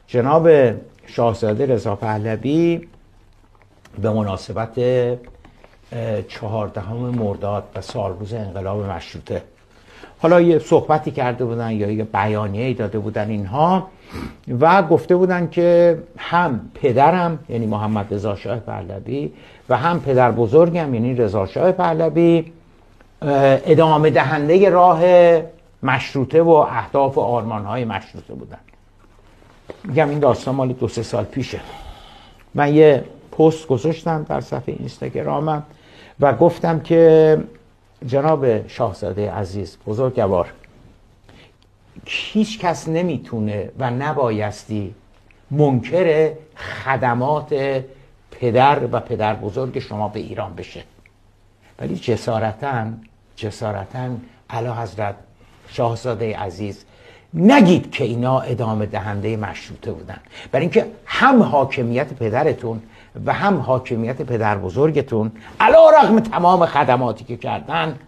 جناب شاهزاده رضا پهلوی به مناسبت 14 مرداد و سالروز انقلاب مشروطه حالا یه صحبتی کرده بودن یا یه بیانیه‌ای داده بودن اینها و گفته بودن که هم پدرم یعنی محمد رضا شاه پهلوی و هم پدر بزرگم یعنی رضا شاه پهلوی ادامه دهنده راه مشروطه و اهداف و آرمان‌های مشروطه بودن. میگم این داستان مال 2-3 سال پیشه. من یه پست گذاشتم در صفحه اینستاگرامم و گفتم که جناب شاهزاده عزیز بزرگوار، هیچ کس نمیتونه و نبایستی منکر خدمات پدر و پدر بزرگ شما به ایران بشه، ولی جسارتاً اعلیحضرت شاهزاده عزیز نگید که اینا ادامه دهنده مشروطه بودن، برای اینکه هم حاکمیت پدرتون و هم حاکمیت پدر بزرگتون علی رغم تمام خدماتی که کردن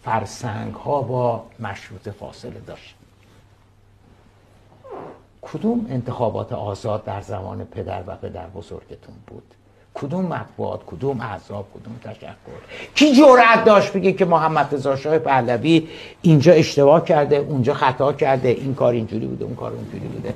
فرسنگ ها با مشروطه فاصله داشت. کدوم انتخابات آزاد در زمان پدر و پدر بزرگتون بود؟ کدوم مطبوعات، کدوم احزاب، کدوم تشکل؟ کی جرأت داشت بگه که محمد رضا شاه پهلوی اینجا اشتباه کرده، اونجا خطا کرده، این کار اینجوری بوده، اون کار اونجوری بوده؟